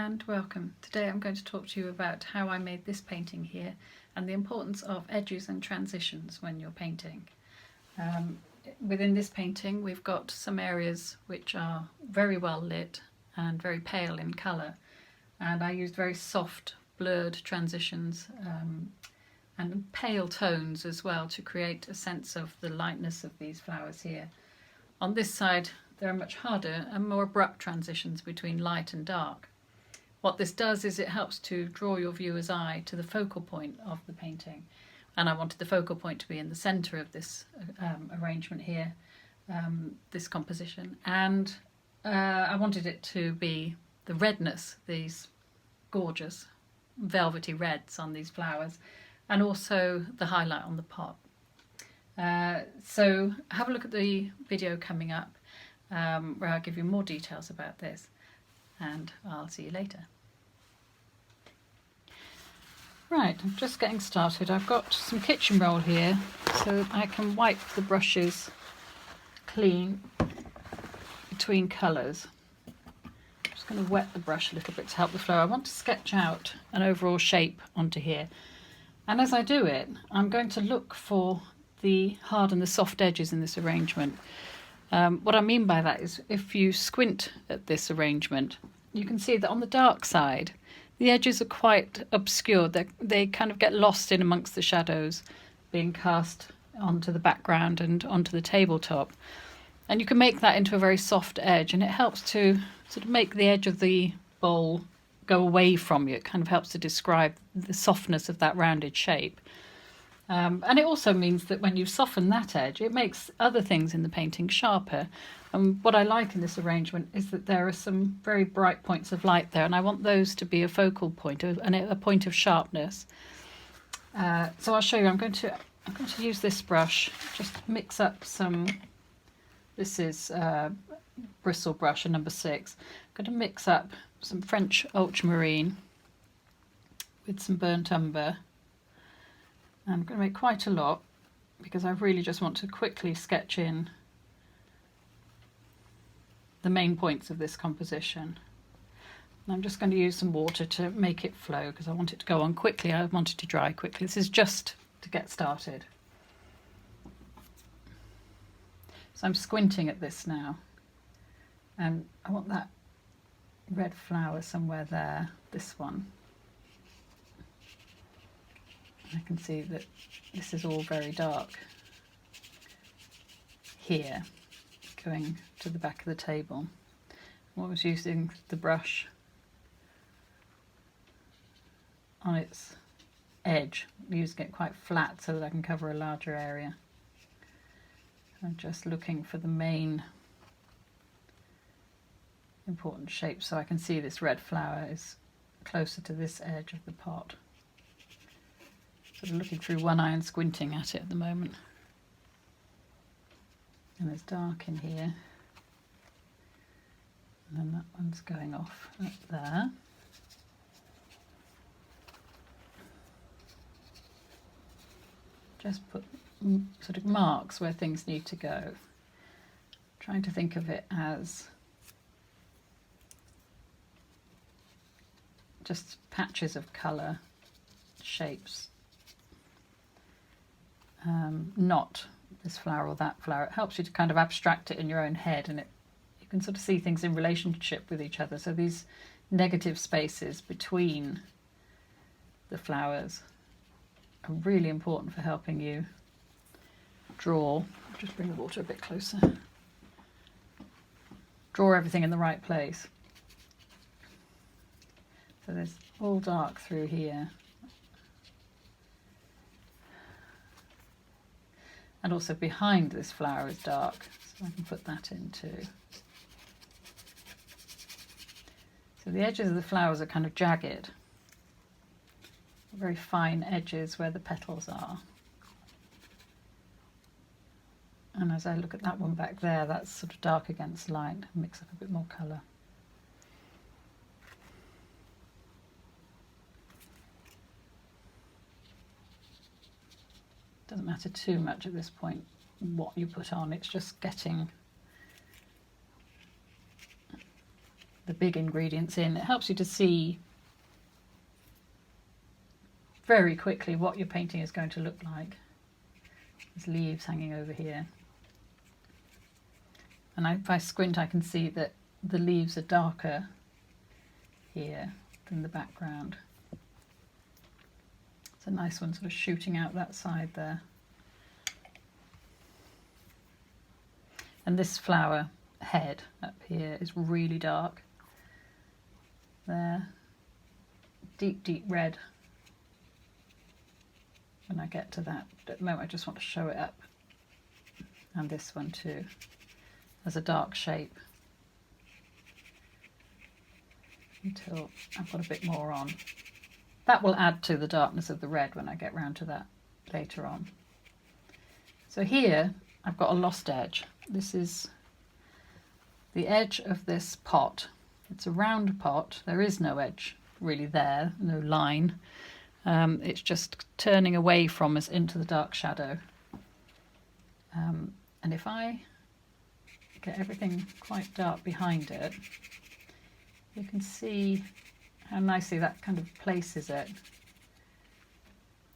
and welcome. Today I'm going to talk to you about how I made this painting here and the importance of edges and transitions when you're painting. Within this painting we've got some areas which are very well lit and very pale in colour, and I used very soft blurred transitions and pale tones as well to create a sense of the lightness of these flowers here. On this side there are much harder and more abrupt transitions between light and dark. What this does is it helps to draw your viewer's eye to the focal point of the painting, and I wanted the focal point to be in the centre of this arrangement here, this composition, and I wanted it to be the redness, these gorgeous velvety reds on these flowers, and also the highlight on the pot. So have a look at the video coming up where I'll give you more details about this, and I'll see you later. Right, I'm just getting started. I've got some kitchen roll here so I can wipe the brushes clean between colours. I'm just going to wet the brush a little bit to help the flow. I want to sketch out an overall shape onto here, and as I do it I'm going to look for the hard and the soft edges in this arrangement. What I mean by that is if you squint at this arrangement you can see that on the dark side the edges are quite obscured. They kind of get lost in amongst the shadows being cast onto the background and onto the tabletop, and you can make that into a very soft edge, and it helps to sort of make the edge of the bowl go away from you. It kind of helps to describe the softness of that rounded shape. And it also means that when you soften that edge, it makes other things in the painting sharper. And what I like in this arrangement is that there are some very bright points of light there, and I want those to be a focal point, a point of sharpness. So I'll show you. I'm going to use this brush, just mix up some. This is bristle brush, a number 6. I'm going to mix up some French ultramarine with some burnt umber. I'm going to make quite a lot because I really just want to quickly sketch in the main points of this composition. And I'm just going to use some water to make it flow because I want it to go on quickly. I want it to dry quickly. This is just to get started. So I'm squinting at this now, and I want that red flower somewhere there, this one. I can see that this is all very dark here, going to the back of the table. I was using the brush on its edge, using it quite flat so that I can cover a larger area. I'm just looking for the main important shape so I can see this red flower is closer to this edge of the pot. Sort of looking through one eye and squinting at it at the moment. And there's dark in here. And then that one's going off up there. Just put sort of marks where things need to go. Trying to think of it as just patches of colour, shapes. Not this flower or that flower. It helps you to kind of abstract it in your own head, and you can sort of see things in relationship with each other. So these negative spaces between the flowers are really important for helping you draw. I'll just bring the water a bit closer. Draw everything in the right place. So there's all dark through here. And also behind this flower is dark, so I can put that in too. So the edges of the flowers are kind of jagged, very fine edges where the petals are. And as I look at that one back there, that's sort of dark against light, mix up a bit more colour. Doesn't matter too much at this point what you put on, it's just getting the big ingredients in. It helps you to see very quickly what your painting is going to look like. There's leaves hanging over here. And if I squint, I can see that the leaves are darker here than the background. It's a nice one sort of shooting out that side there. And this flower head up here is really dark. There, deep, deep red. When I get to that, at the moment I just want to show it up. And this one too, as a dark shape. Until I've got a bit more on. That will add to the darkness of the red when I get round to that later on. So here I've got a lost edge. This is the edge of this pot. It's a round pot. There is no edge really there, no line. It's just turning away from us into the dark shadow. And if I get everything quite dark behind it, you can see how nicely that kind of places it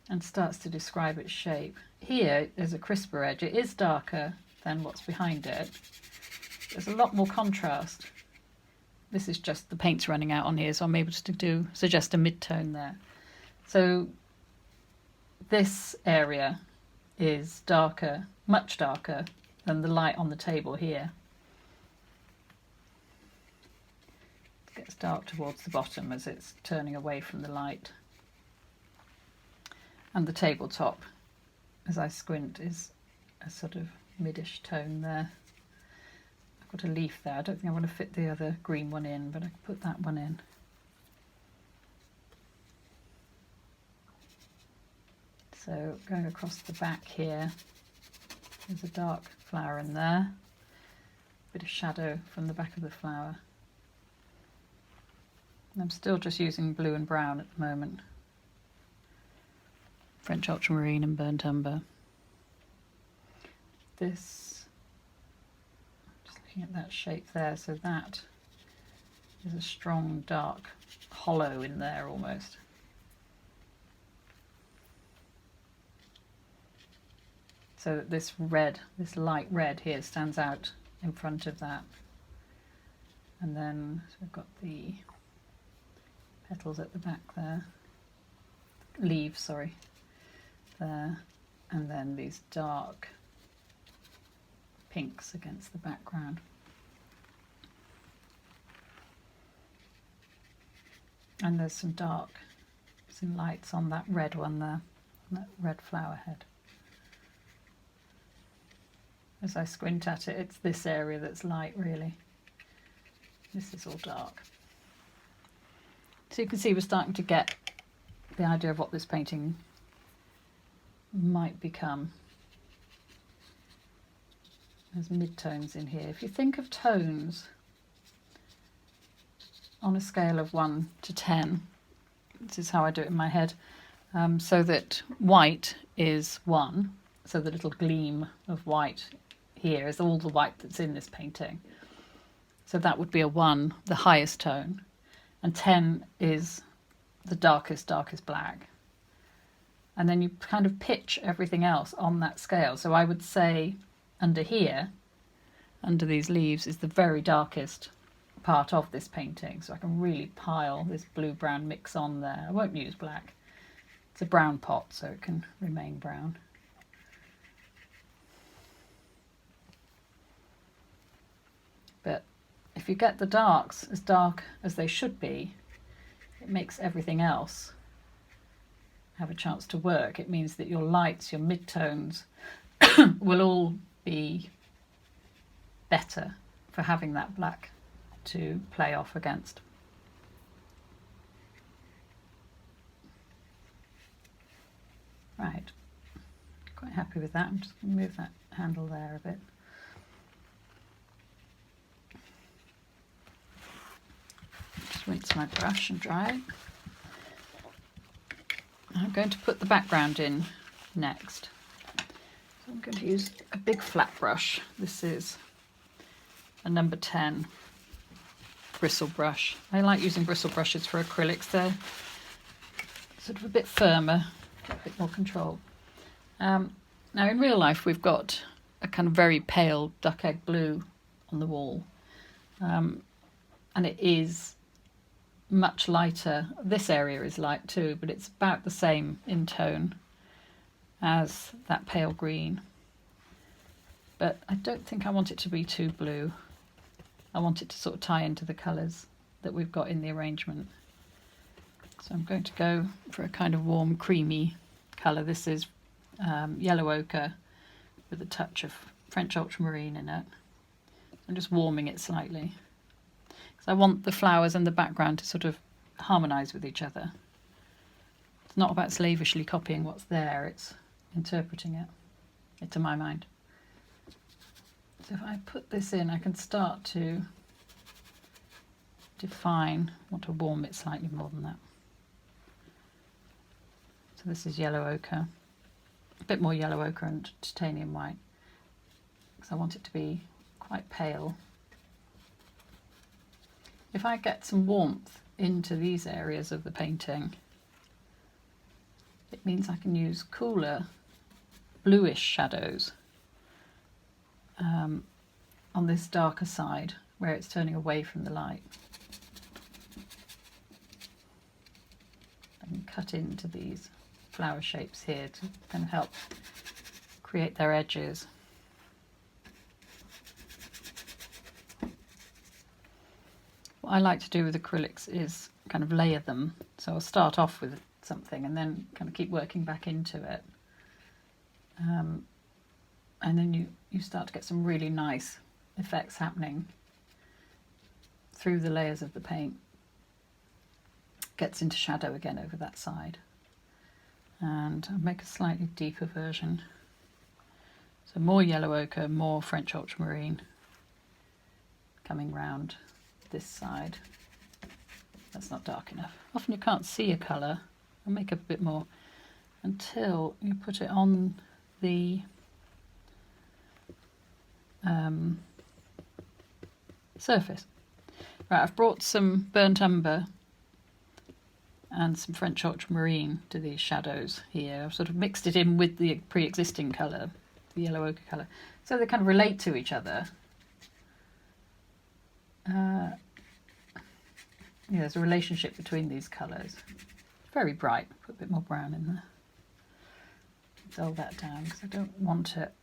and starts to describe its shape. Here is a crisper edge. It is darker than what's behind it. There's a lot more contrast. This is just the paint's running out on here, so I'm able to suggest a mid-tone there. So this area is darker, much darker than the light on the table here. It gets dark towards the bottom as it's turning away from the light. And the tabletop, as I squint, is a sort of middish tone there. I've got a leaf there. I don't think I want to fit the other green one in, but I can put that one in. So going across the back here, there's a dark flower in there. Bit of shadow from the back of the flower. And I'm still just using blue and brown at the moment. French ultramarine and burnt umber. This, just looking at that shape there, so that is a strong dark hollow in there almost. So that this red, this light red here stands out in front of that. And then so we've got the petals at the back there, leaves, sorry, there, and then these dark pinks against the background. And there's some lights on that red one there, that red flower head. As I squint at it, it's this area that's light really. This is all dark. So you can see we're starting to get the idea of what this painting might become. There's mid-tones in here. If you think of tones on a scale of 1 to 10, this is how I do it in my head, so that white is 1, so the little gleam of white here is all the white that's in this painting. So that would be a 1, the highest tone, and 10 is the darkest black. And then you kind of pitch everything else on that scale. So I would say under here, under these leaves, is the very darkest part of this painting. So I can really pile this blue-brown mix on there. I won't use black. It's a brown pot, so it can remain brown. But if you get the darks as dark as they should be, it makes everything else have a chance to work. It means that your lights, your mid-tones will all be better for having that black to play off against. Right, quite happy with that. I'm just going to move that handle there a bit. Just rinse my brush and dry it. I'm going to put the background in next. So I'm going to use a big flat brush. This is a number 10. bristle brush. I like using bristle brushes for acrylics. They're sort of a bit firmer, get a bit more control. Now in real life we've got a kind of very pale duck egg blue on the wall, and it is much lighter. This area is light too, but it's about the same in tone as that pale green. But I don't think I want it to be too blue. I want it to sort of tie into the colours that we've got in the arrangement. So I'm going to go for a kind of warm creamy colour. This is yellow ochre with a touch of French ultramarine in it. I'm just warming it slightly, because I want the flowers and the background to sort of harmonise with each other. It's not about slavishly copying what's there, it's interpreting it, to my mind. So if I put this in, I can start to define. I want to warm it slightly more than that. So this is yellow ochre, a bit more yellow ochre and titanium white, because I want it to be quite pale. If I get some warmth into these areas of the painting, it means I can use cooler bluish shadows on this darker side where it's turning away from the light. I can cut into these flower shapes here to kind of help create their edges. What I like to do with acrylics is kind of layer them. So I'll start off with something and then kind of keep working back into it. And then you start to get some really nice effects happening through the layers of the paint. Gets into shadow again over that side. And I'll make a slightly deeper version. So more yellow ochre, more French ultramarine coming round this side. That's not dark enough. Often you can't see a colour. I'll make up a bit more until you put it on the surface. Right, I've brought some burnt umber and some French ultramarine to these shadows here. I've sort of mixed it in with the pre-existing colour, the yellow ochre colour, so they kind of relate to each other. Yeah, there's a relationship between these colours. Very bright. Put a bit more brown in there. Dull that down because I don't want it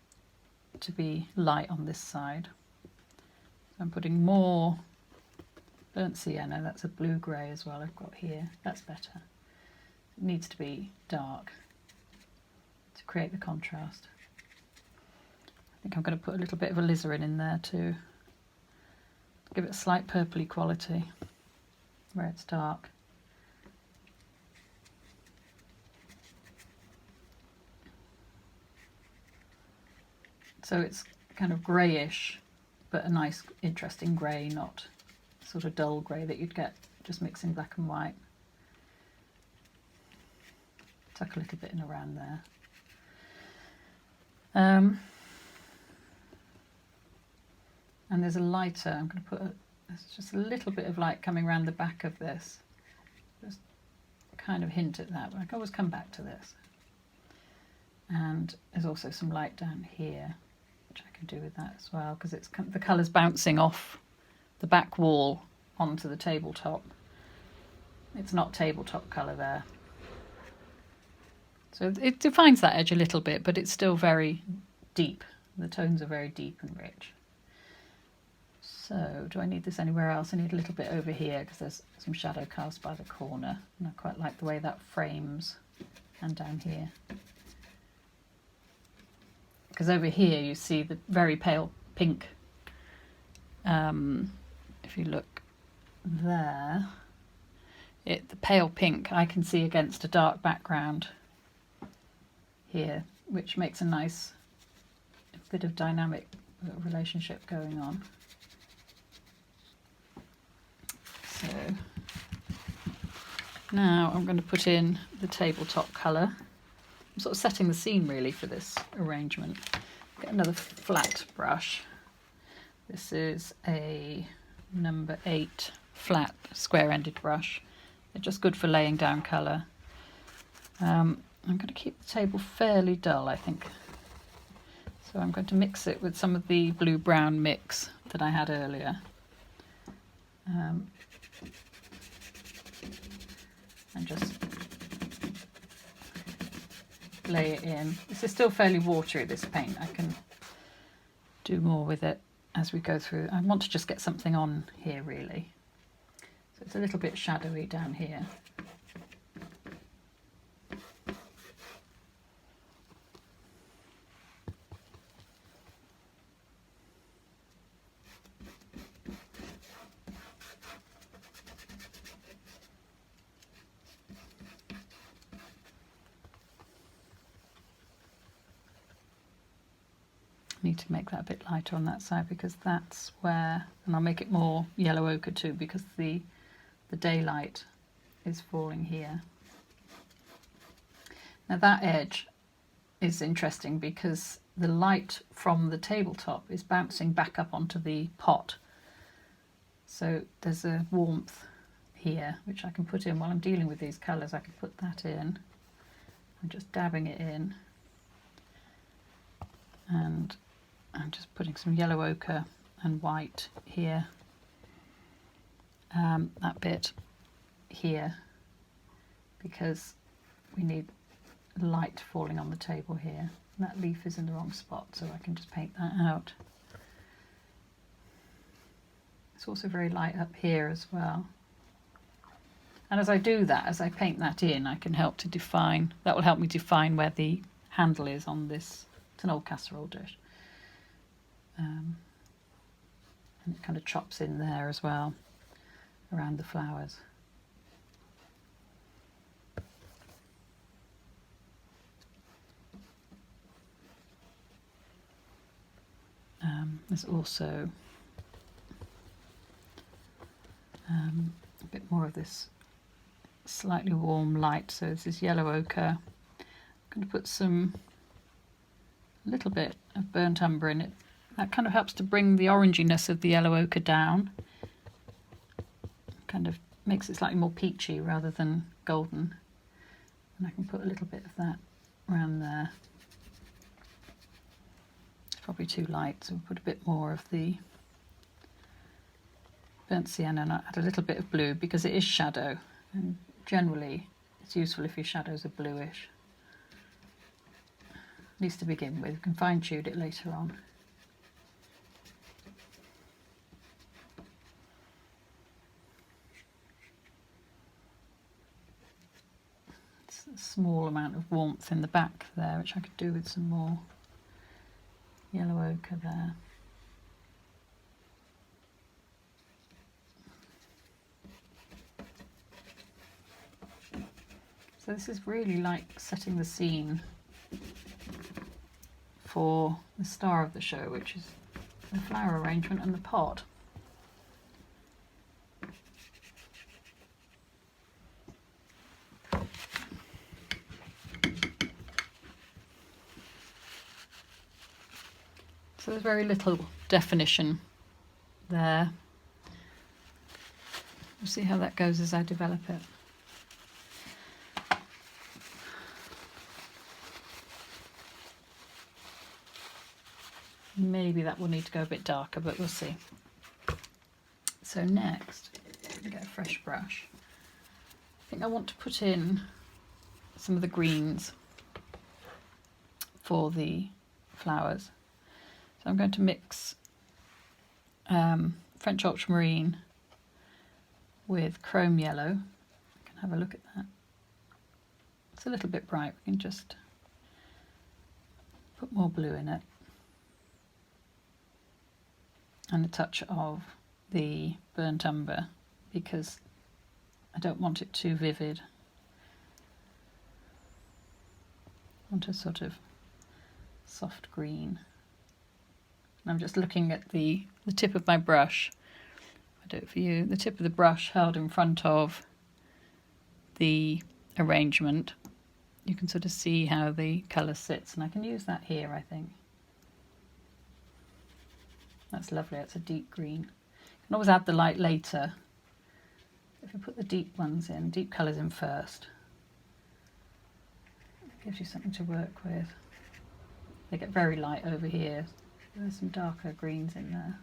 to be light on this side. So I'm putting more burnt sienna. That's a blue-grey as well I've got here. That's better. It needs to be dark to create the contrast. I think I'm going to put a little bit of alizarin in there to give it a slight purpley quality where it's dark. So it's kind of greyish, but a nice interesting grey, not sort of dull grey that you'd get just mixing black and white. Tuck a little bit in around there. And there's a lighter, I'm going to put there's just a little bit of light coming around the back of this. Just kind of hint at that, but I can always come back to this. And there's also some light down here, which I can do with that as well, because it's the colour's bouncing off the back wall onto the tabletop. It's not tabletop colour there. So it defines that edge a little bit, but it's still very deep. The tones are very deep and rich. So do I need this anywhere else? I need a little bit over here because there's some shadow cast by the corner, and I quite like the way that frames, and down here. Because over here you see the very pale pink. If you look there, the pale pink I can see against a dark background here, which makes a nice bit of dynamic relationship going on. So now I'm going to put in the tabletop colour. I'm sort of setting the scene really for this arrangement. Get another flat brush. This is a number 8 flat square-ended brush. They're just good for laying down colour. I'm going to keep the table fairly dull, I think. So I'm going to mix it with some of the blue-brown mix that I had earlier. And just lay it in. This is still fairly watery, this paint. I can do more with it as we go through. I want to just get something on here, really. So it's a little bit shadowy down here. Need to make that a bit lighter on that side because that's where, and I'll make it more yellow ochre too because the daylight is falling here. Now that edge is interesting because the light from the tabletop is bouncing back up onto the pot. So there's a warmth here which I can put in while I'm dealing with these colours. I can put that in. I'm just dabbing it in. And I'm just putting some yellow ochre and white here, that bit here, because we need light falling on the table here. And that leaf is in the wrong spot, so I can just paint that out. It's also very light up here as well. And as I do that, as I paint that in, I can help to define, that will help me define where the handle is on this. It's an old casserole dish. And it kind of chops in there as well, around the flowers. There's also a bit more of this slightly warm light, so this is yellow ochre. I'm going to put a little bit of burnt umber in it. That kind of helps to bring the oranginess of the yellow ochre down. Kind of makes it slightly more peachy rather than golden. And I can put a little bit of that around there. It's probably too light, so we'll put a bit more of the burnt sienna and add a little bit of blue because it is shadow. And generally it's useful if your shadows are bluish. At least to begin with. You can fine-tune it later on. It's a small amount of warmth in the back there, which I could do with some more yellow ochre there. So this is really like setting the scene for the star of the show, which is the flower arrangement and the pot. So there's very little definition there. We'll see how that goes as I develop it. Maybe that will need to go a bit darker, but we'll see. So next, I'm going to get a fresh brush. I think I want to put in some of the greens for the flowers. So I'm going to mix French ultramarine with chrome yellow. You can have a look at that. It's a little bit bright. We can just put more blue in it. And a touch of the burnt umber because I don't want it too vivid. I want a sort of soft green. And I'm just looking at the tip of my brush. I'll do it for you. The tip of the brush held in front of the arrangement. You can sort of see how the colour sits, and I can use that here, I think. That's lovely, it's a deep green. You can always add the light later if you put the deep ones in, deep colours in first, it gives you something to work with. They get very light over here. There's some darker greens in there.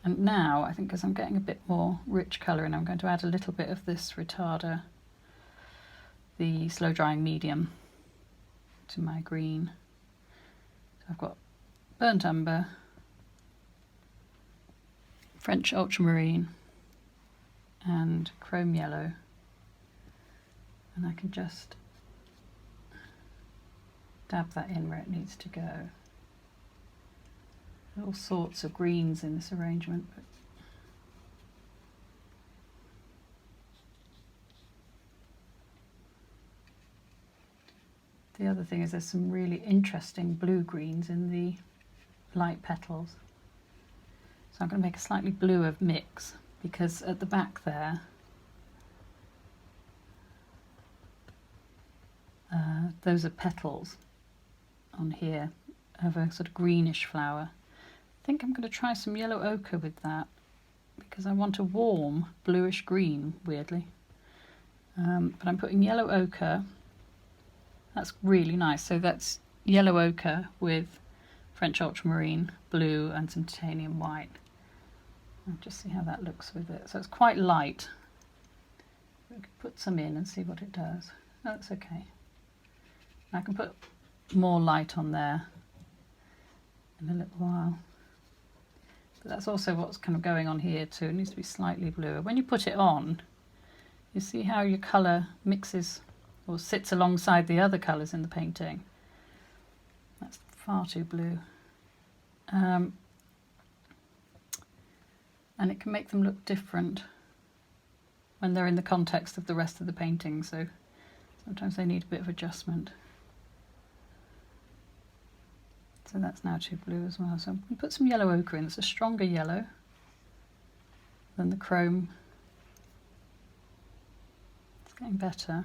And now, I think because I'm getting a bit more rich colour in, I'm going to add a little bit of this retarder, the slow drying medium, to my green. So I've got burnt umber, French ultramarine and chrome yellow, and I can just dab that in where it needs to go. All sorts of greens in this arrangement, but the other thing is there's some really interesting blue greens in the light petals. So I'm going to make a slightly bluer mix, because at the back there those are petals on here of a sort of greenish flower. I think I'm going to try some yellow ochre with that, because I want a warm bluish green, weirdly. But I'm putting yellow ochre. That's really nice. So that's yellow ochre with French ultramarine, blue and some titanium white. I'll just see how that looks with it. So it's quite light. We can put some in and see what it does. Oh, that's okay. I can put more light on there in a little while. But that's also what's kind of going on here too. It needs to be slightly bluer. When you put it on, you see how your colour mixes or sits alongside the other colours in the painting. That's far too blue. And it can make them look different when they're in the context of the rest of the painting, so sometimes they need a bit of adjustment. So that's now too blue as well. So I'm going to put some yellow ochre in. It's a stronger yellow than the chrome. It's getting better.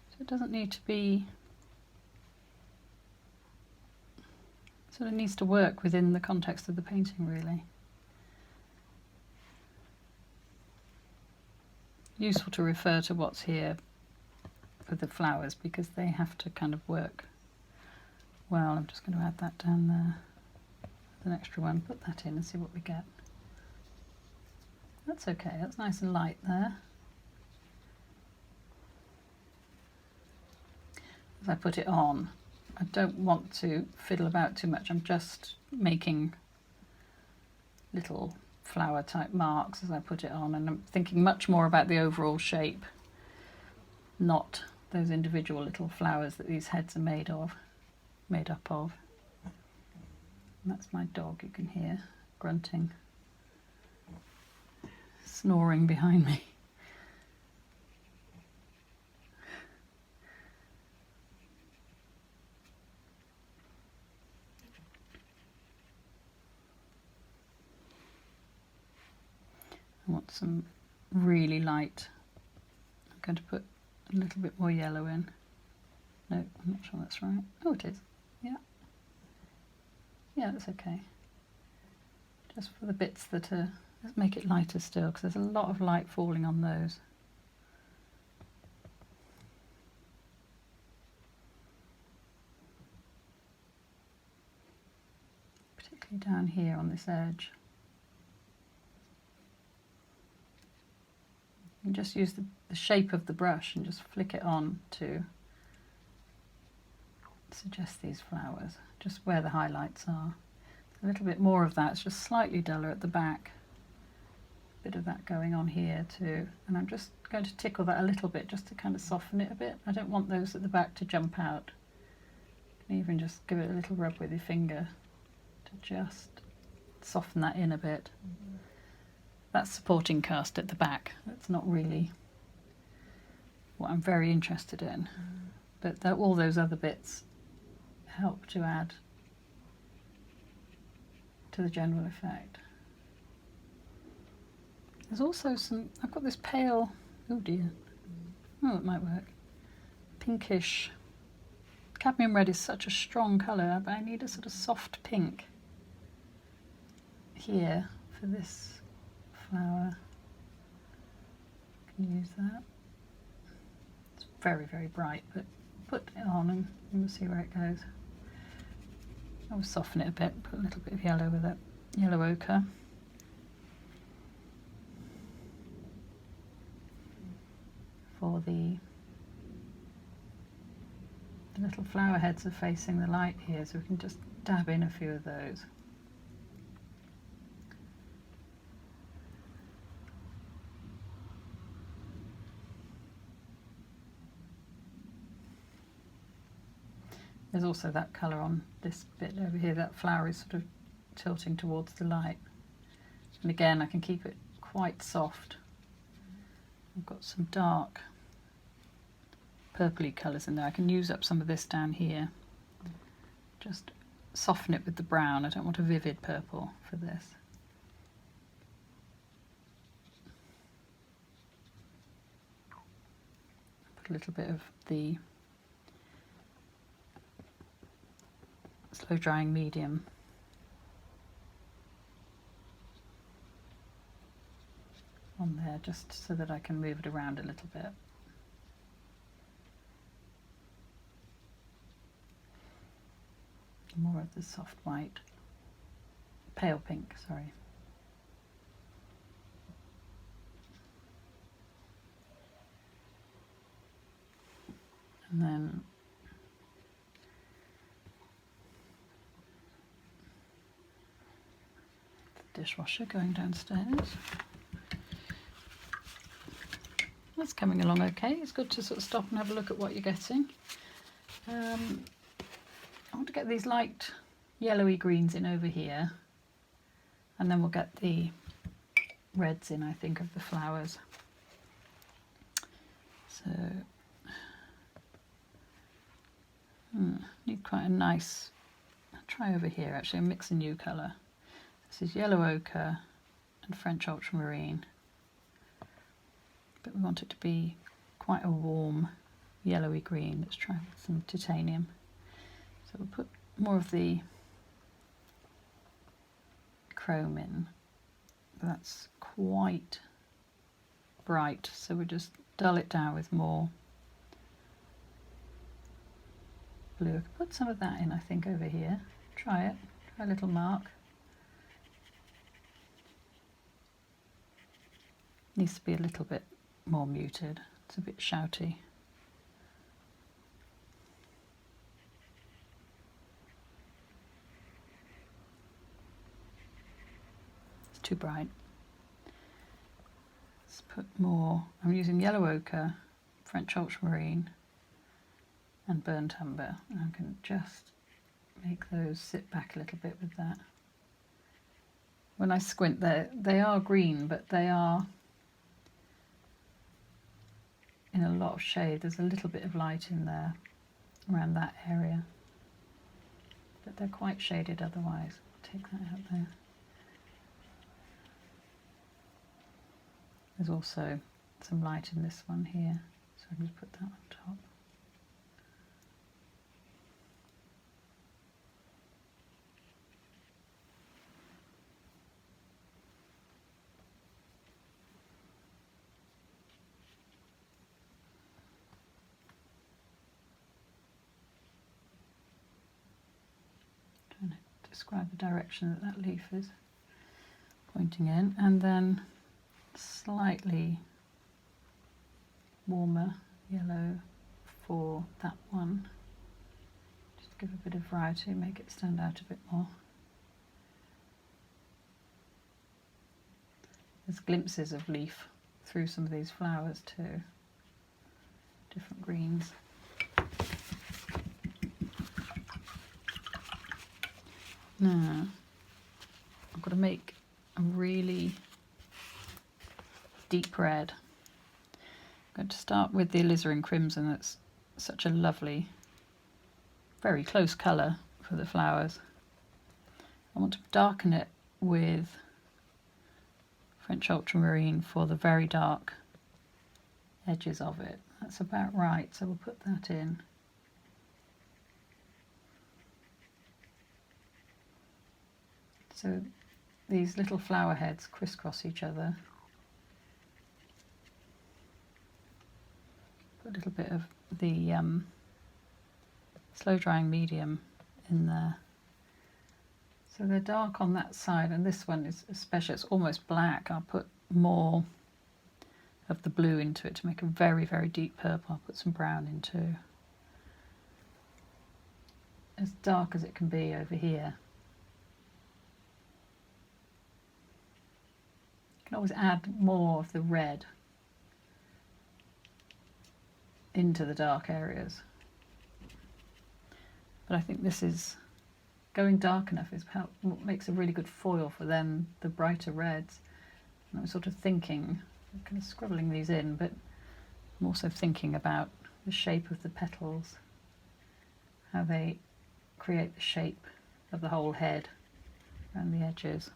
So it doesn't need to be, sort of needs to work within the context of the painting, really. Useful to refer to what's here for the flowers, because they have to kind of work well. I'm just going to add that down there, an extra one, put that in and see what we get. That's okay, that's nice and light there. As I put it on, I don't want to fiddle about too much. I'm just making little flower type marks as I put it on, and I'm thinking much more about the overall shape, not those individual little flowers that these heads are made up of. And that's my dog, you can hear grunting, snoring behind me. I want some really light. I'm going to put a little bit more yellow in. No, I'm not sure that's right. Oh, it is. Yeah. Yeah, that's okay. Just for the bits that are, let's make it lighter still, because there's a lot of light falling on those. Particularly down here on this edge. And just use the shape of the brush and just flick it on to suggest these flowers, just where the highlights are. A little bit more of that, it's just slightly duller at the back. A bit of that going on here too. And I'm just going to tickle that a little bit just to kind of soften it a bit. I don't want those at the back to jump out. You can even just give it a little rub with your finger to just soften that in a bit. That's supporting cast at the back. That's not really what I'm very interested in. But all those other bits help to add to the general effect. There's also some, I've got this pale, oh dear, oh it might work, pinkish Cadmium red is such a strong colour, but I need a sort of soft pink here for this flower. I can use that. It's very, very bright, but put it on and we'll see where it goes. I'll soften it a bit, put a little bit of yellow with it, yellow ochre. For the little flower heads are facing the light here, so we can just dab in a few of those. There's also that colour on this bit over here. That flower is sort of tilting towards the light. And again, I can keep it quite soft. I've got some dark purpley colours in there. I can use up some of this down here. Just soften it with the brown. I don't want a vivid purple for this. Put a little bit of the slow drying medium. On there, just so that I can move it around a little bit. More of the soft white, pale pink, sorry. And then the dishwasher going downstairs. That's coming along okay. It's good to sort of stop and have a look at what you're getting. I want to get these light yellowy greens in over here, and then we'll get the reds in, I think, of the flowers. So need quite a nice, I'll try over here actually and mix a new colour. This is yellow ochre and French ultramarine, but we want it to be quite a warm yellowy green. Let's try with some titanium. So we'll put more of the chrome in. That's quite bright, so we'll just dull it down with more blue. I could put some of that in, I think, over here. Try it. Try a little mark. Needs to be a little bit more muted. It's a bit shouty. Too bright. Let's put more. I'm using yellow ochre, French ultramarine and burnt umber, and I can just make those sit back a little bit with that. When I squint, they are green, but they are in a lot of shade. There's a little bit of light in there around that area, but they're quite shaded otherwise. Take that out there. There's also some light in this one here, so I can just put that on top. Trying to describe the direction that that leaf is pointing in, and then slightly warmer yellow for that one. Just give a bit of variety, make it stand out a bit more. There's glimpses of leaf through some of these flowers too. Different greens. Now, I've got to make a really deep red. I'm going to start with the alizarin crimson. That's such a lovely, very close colour for the flowers. I want to darken it with French ultramarine for the very dark edges of it. That's about right, so we'll put that in. So these little flower heads crisscross each other. Put a little bit of the slow drying medium in there. So they're dark on that side, and this one is especially, it's almost black. I'll put more of the blue into it to make a very, very deep purple. I'll put some brown in too. As dark as it can be over here. You can always add more of the red into the dark areas. But I think this is going dark enough is what makes a really good foil for then the brighter reds. And I'm sort of thinking, I'm kind of scribbling these in, but I'm also thinking about the shape of the petals, how they create the shape of the whole head around the edges.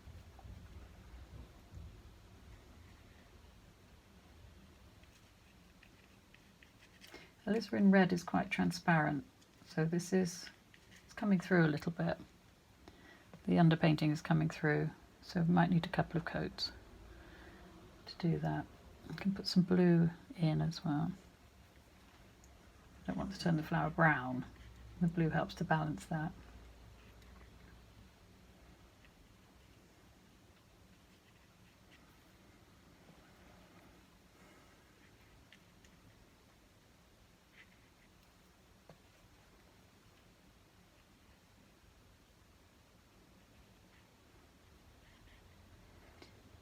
Alizarin red is quite transparent, so this is, it's coming through a little bit. The underpainting is coming through, so we might need a couple of coats to do that. I can put some blue in as well. I don't want to turn the flower brown. The blue helps to balance that.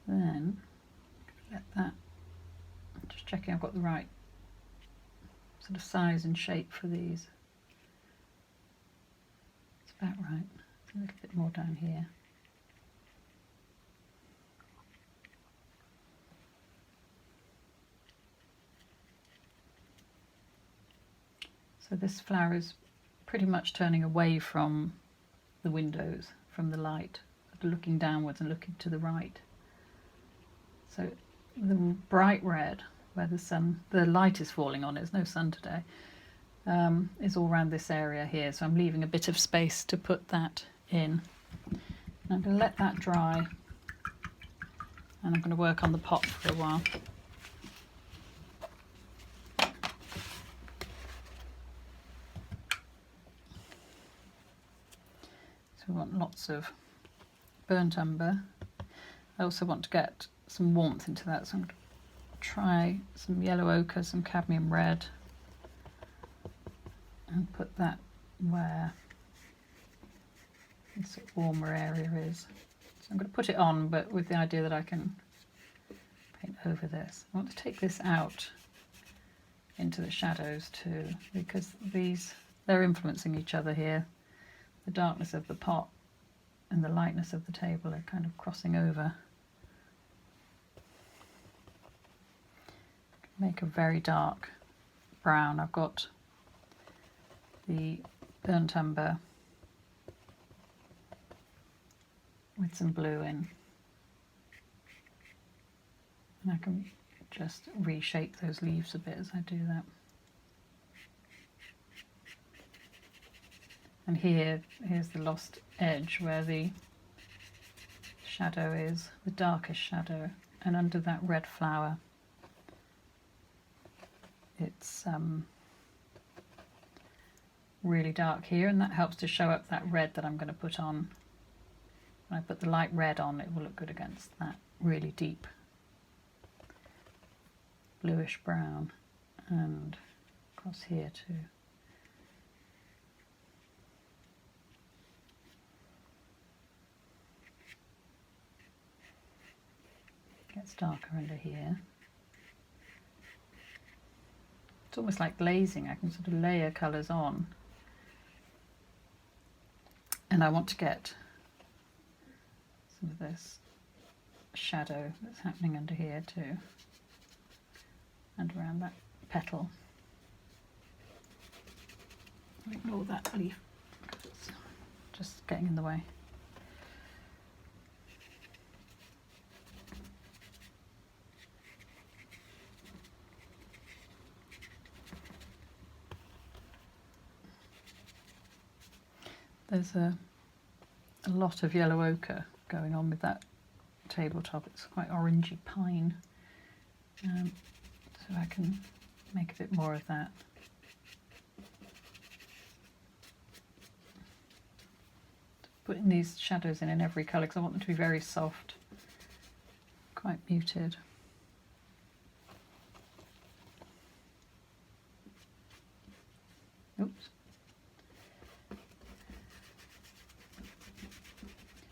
Then let that, just checking I've got the right sort of size and shape for these. It's about right. It's a little bit more down here. So this flower is pretty much turning away from the windows, from the light, looking downwards and looking to the right. So the bright red, where the light is falling on, there's no sun today, is all around this area here. So I'm leaving a bit of space to put that in. And I'm going to let that dry, and I'm going to work on the pot for a while. So we want lots of burnt umber. I also want to get some warmth into that, so I'm going to try some yellow ochre, some cadmium red, and put that where this warmer area is. So I'm going to put it on, but with the idea that I can paint over this. I want to take this out into the shadows too, because they're influencing each other here. The darkness of the pot and the lightness of the table are kind of crossing over. Make a very dark brown. I've got the burnt umber with some blue in, and I can just reshape those leaves a bit as I do that. And here's the lost edge where the shadow is, the darkest shadow, and under that red flower it's really dark here, and that helps to show up that red that I'm going to put on. When I put the light red on, it will look good against that really deep bluish brown, and across here too. Gets darker under here. It's almost like glazing. I can sort of layer colours on. And I want to get some of this shadow that's happening under here too, and around that petal. Ignore that leaf, it's just getting in the way. There's a lot of yellow ochre going on with that tabletop. It's quite orangey pine, so I can make a bit more of that. Putting these shadows in every colour because I want them to be very soft, quite muted. Oops.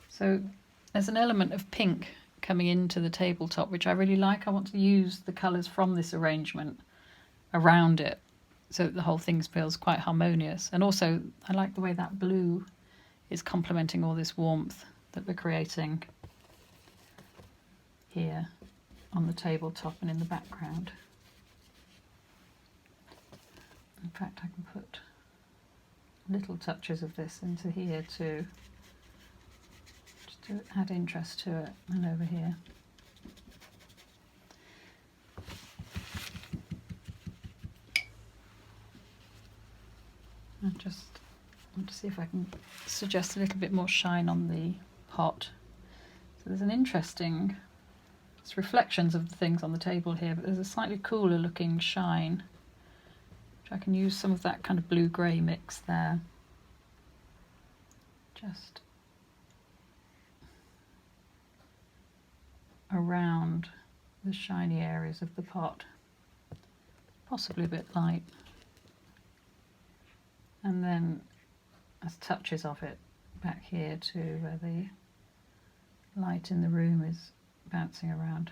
So there's an element of pink coming into the tabletop, which I really like. I want to use the colours from this arrangement around it so that the whole thing feels quite harmonious. And also I like the way that blue is complementing all this warmth that we're creating here on the tabletop and in the background. In fact, I can put little touches of this into here too, just to add interest to it, and over here. I just want to see if I can suggest a little bit more shine on the pot. So there's an interesting, it's reflections of the things on the table here, but there's a slightly cooler looking shine. I can use some of that kind of blue-grey mix there. Just around the shiny areas of the pot, possibly a bit light. And then as touches of it back here too, where the light in the room is bouncing around.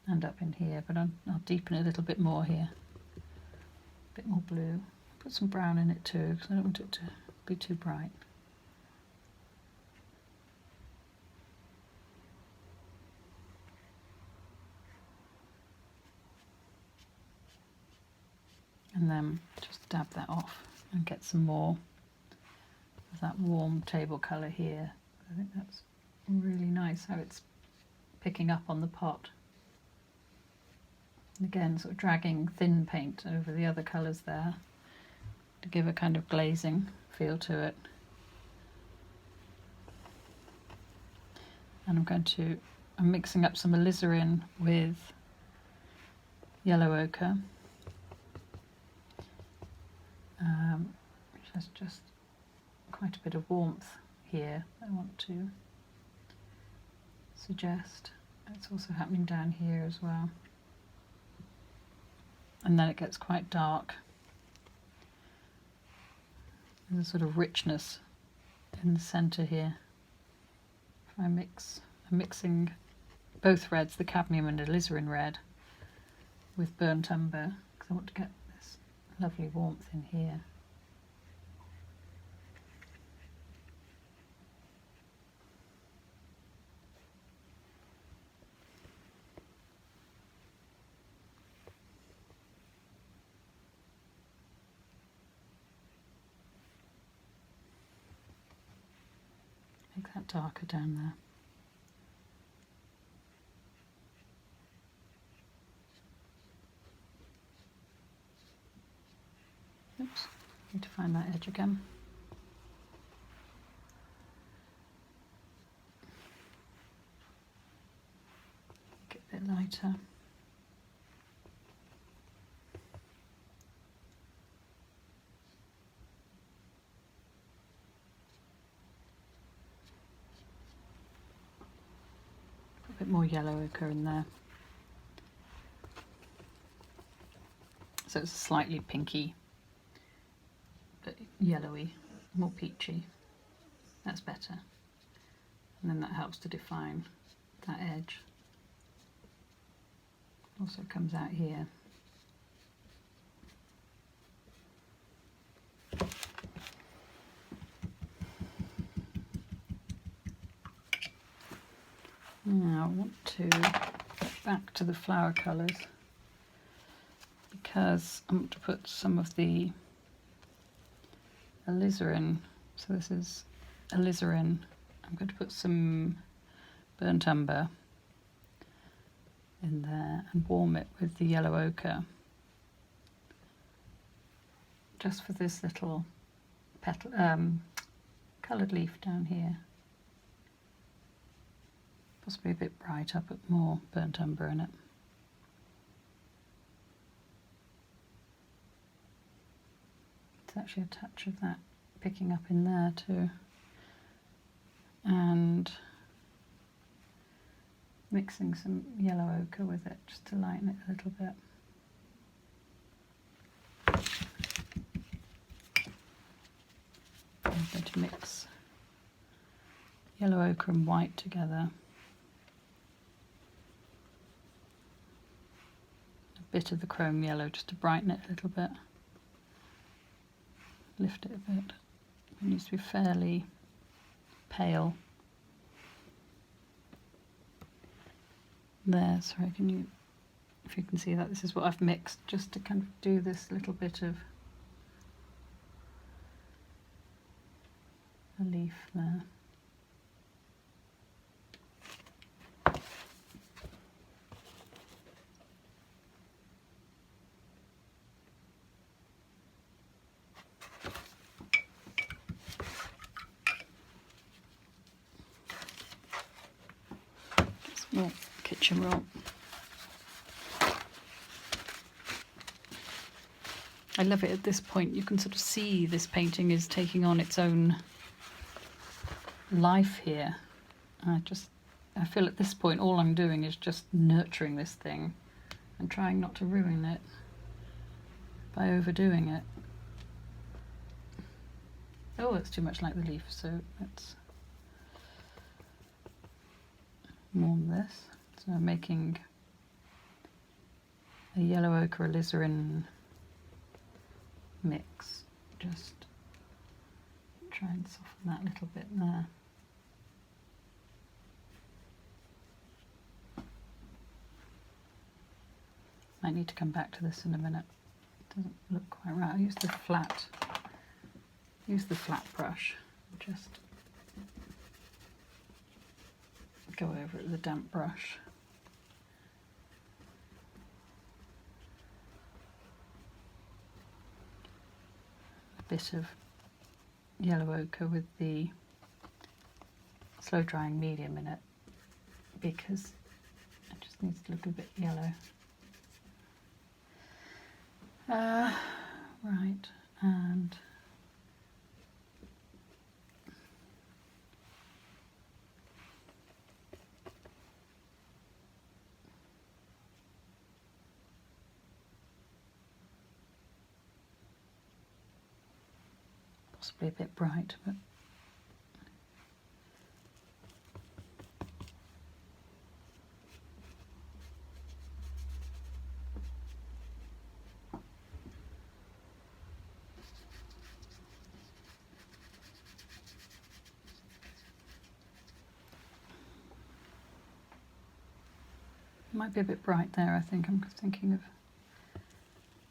And up in here, but I'll deepen it a little bit more here. A bit more blue. Put some brown in it too, because I don't want it to be too bright. And then just dab that off and get some more of that warm table colour here. I think that's really nice how it's picking up on the pot. And again, sort of dragging thin paint over the other colours there to give a kind of glazing feel to it. And I'm mixing up some alizarin with yellow ochre, which has just quite a bit of warmth here I want to suggest. It's also happening down here as well. And then it gets quite dark. There's a sort of richness in the centre here. I'm mixing both reds, the cadmium and alizarin red, with burnt umber, because I want to get this lovely warmth in here. Make that darker down there. Oops, need to find that edge again. Get a bit lighter. Put a bit more yellow ochre in there. So it's slightly pinky, but yellowy, more peachy. That's better. And then that helps to define that edge. Also comes out here. Now I want to get back to the flower colours, because I want to put some of the alizarin. So this is alizarin. I'm going to put some burnt umber in there and warm it with the yellow ochre, just for this little petal, coloured leaf down here. Possibly a bit bright, I'll put more burnt umber in it. There's actually a touch of that picking up in there too. And mixing some yellow ochre with it just to lighten it a little bit. I'm going to mix yellow ochre and white together. A bit of the chrome yellow just to brighten it a little bit. Lift it a bit. It needs to be fairly pale. There, sorry, if you can see that, this is what I've mixed just to kind of do this little bit of a leaf there. More kitchen roll. I love it at this point. You can sort of see this painting is taking on its own life here. I feel at this point all I'm doing is just nurturing this thing and trying not to ruin it by overdoing it. Oh, it's too much like the leaf, so let's warm this. So I'm making a yellow ochre alizarin mix. Just try and soften that a little bit there. Might need to come back to this in a minute. It doesn't look quite right. I'll use the flat brush. Just go over it with a damp brush. A bit of yellow ochre with the slow drying medium in it because it just needs to look a bit yellow. Right, and possibly a bit bright, but might be a bit bright there. I think I'm thinking of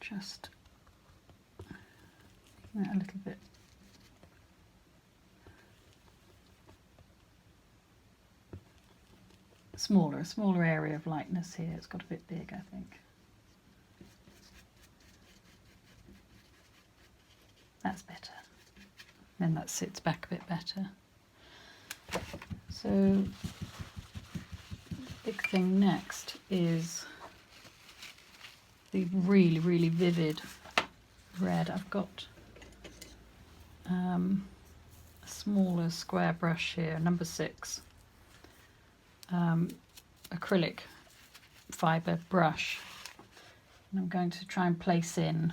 just making that a little bit a smaller area of lightness here. It's got a bit big, I think. That's better. Then that sits back a bit better. So big thing next is the really, really vivid red. I've got a smaller square brush here, number 6, acrylic fibre brush, and I'm going to try and place in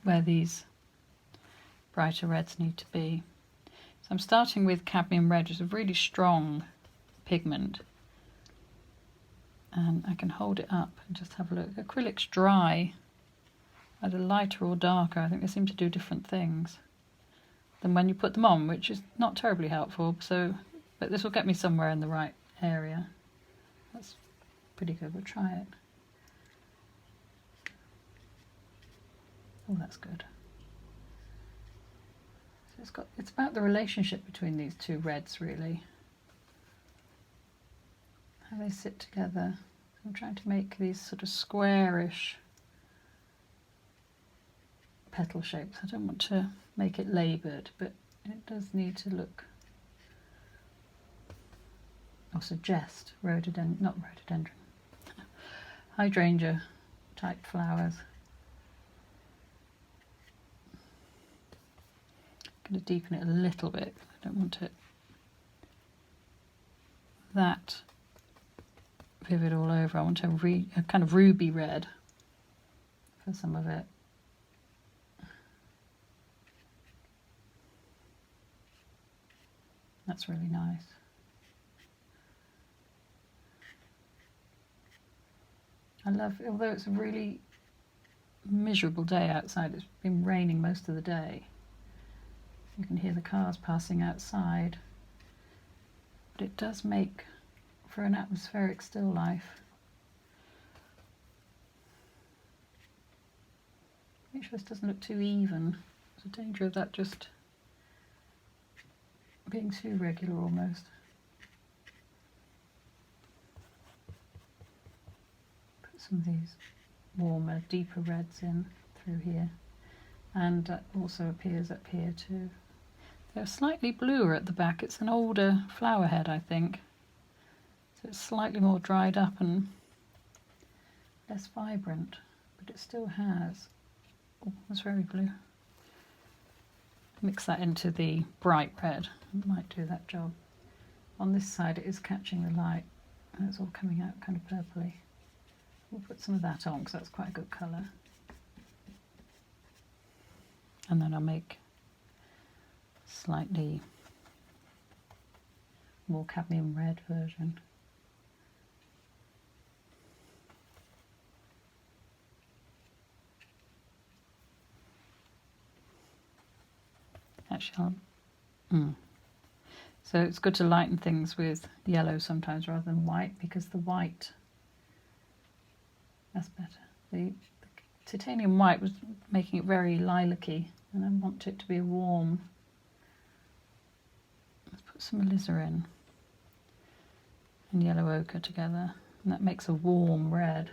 where these brighter reds need to be. So I'm starting with cadmium red, which is a really strong pigment. And I can hold it up and just have a look. Acrylics dry either lighter or darker. I think they seem to do different things than when you put them on, which is not terribly helpful. But this will get me somewhere in the right area. That's pretty good. We'll try it. Oh, that's good. So it's about the relationship between these two reds, really. How they sit together. I'm trying to make these sort of squarish petal shapes. I don't want to make it laboured, but It does need to look or suggest hydrangea type flowers. I'm going to deepen it a little bit. I don't want it that vivid all over. I want a kind of ruby red for some of it. That's really nice. I love, although it's a really miserable day outside, it's been raining most of the day. You can hear the cars passing outside, but it does make for an atmospheric still life. Make sure this doesn't look too even. There's a danger of that just being too regular almost. Put some of these warmer, deeper reds in through here, and that also appears up here too. They're slightly bluer at the back. It's an older flower head, I think, so it's slightly more dried up and less vibrant, but it still has. Oh, that's very blue. Mix that into the bright red. It might do that job. On this side it is catching the light and it's all coming out kind of purpley. We'll put some of that on because that's quite a good colour. And then I'll make slightly more cadmium red version. Actually, so it's good to lighten things with yellow sometimes rather than white, because the white, that's better. The titanium white was making it very lilac-y, and I want it to be warm. Let's put some alizarin and yellow ochre together, and that makes a warm red.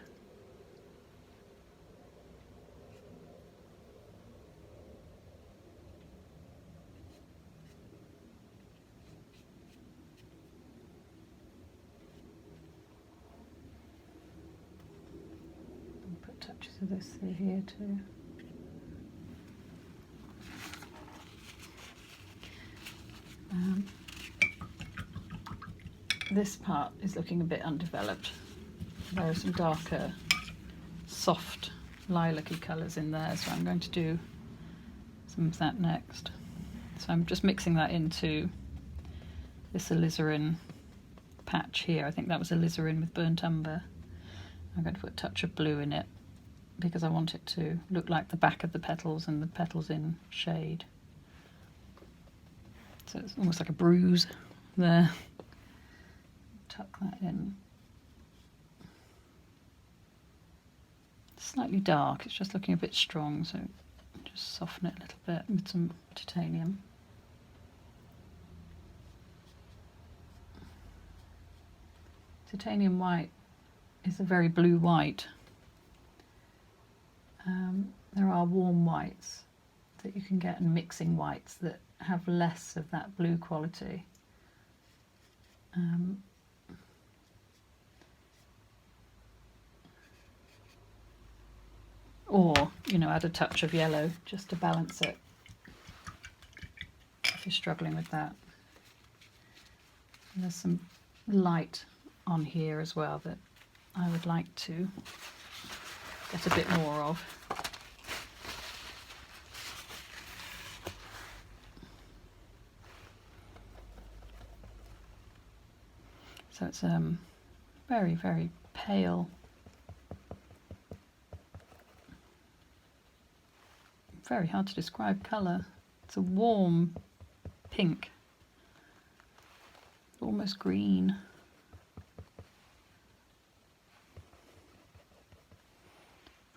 Touches of this through here too. This part is looking a bit undeveloped. There are some darker, soft, lilac-y colours in there, so I'm going to do some of that next. So I'm just mixing that into this alizarin patch here. I think that was alizarin with burnt umber. I'm going to put a touch of blue in it, because I want it to look like the back of the petals and the petals in shade. So it's almost like a bruise there. Tuck that in. Slightly dark, it's just looking a bit strong, so just soften it a little bit with some titanium. Titanium white is a very blue white. There are warm whites that you can get, and mixing whites that have less of that blue quality. Or, you know, add a touch of yellow just to balance it if you're struggling with that. And there's some light on here as well that I would like to get a bit more of. So it's very, very pale, very hard to describe colour. It's a warm pink, almost green.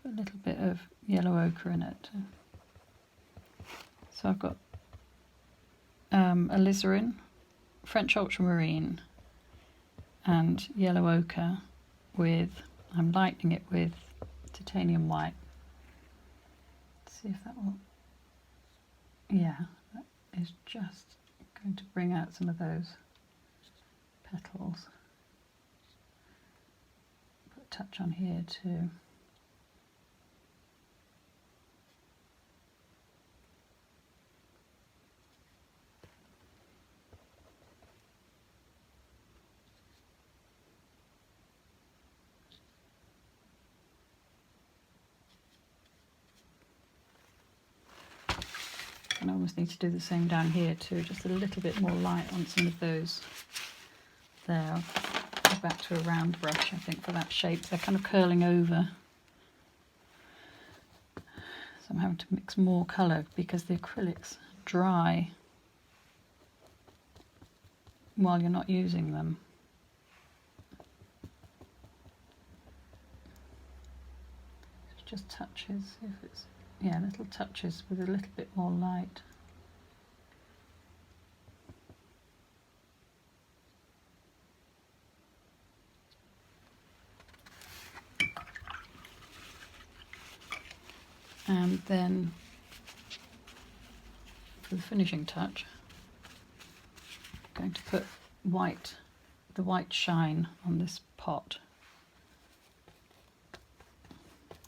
Put a little bit of yellow ochre in it. So I've got alizarin, French ultramarine, and yellow ochre with, I'm lightening it with titanium white. Let's see if that will, yeah, is just going to bring out some of those petals. Put a touch on here too. And I almost need to do the same down here too, just a little bit more light on some of those there. I'll go back to a round brush, I think, for that shape. They're kind of curling over. So I'm having to mix more colour because the acrylics dry while you're not using them. Just touches, if it's, yeah, little touches with a little bit more light. And then for the finishing touch, I'm going to put the white shine on this pot.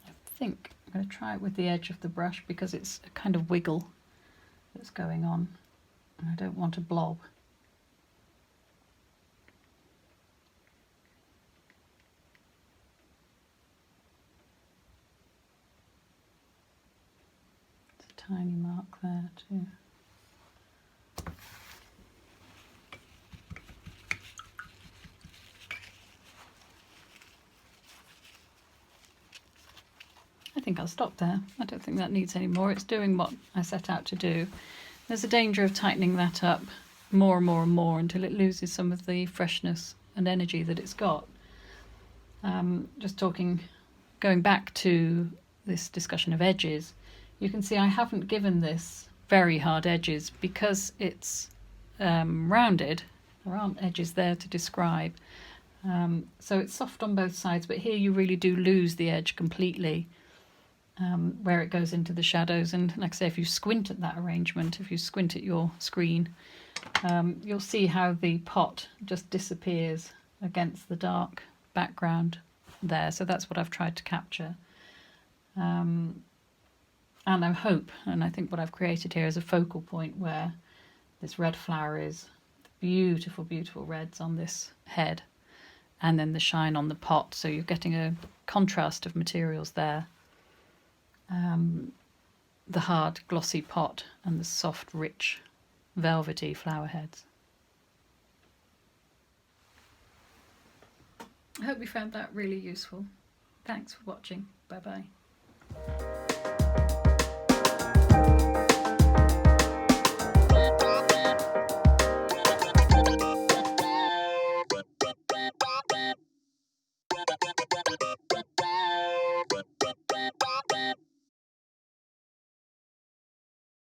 I think I'm going to try it with the edge of the brush because it's a kind of wiggle that's going on and I don't want a blob. It's a tiny mark there too. I think I'll stop there. I don't think that needs any more. It's doing what I set out to do. There's a danger of tightening that up more and more and more until it loses some of the freshness and energy that it's got. Just going back to this discussion of edges, you can see I haven't given this very hard edges because it's rounded. There aren't edges there to describe. So it's soft on both sides, but here you really do lose the edge completely. Where it goes into the shadows, and like I say, if you squint at that arrangement, if you squint at your screen, you'll see how the pot just disappears against the dark background there. So that's what I've tried to capture, and I hope, and I think what I've created here is a focal point where this red flower is, beautiful, beautiful reds on this head, and then the shine on the pot, so you're getting a contrast of materials there. The hard glossy pot and the soft rich velvety flower heads. I hope you found that really useful. Thanks for watching. Bye bye.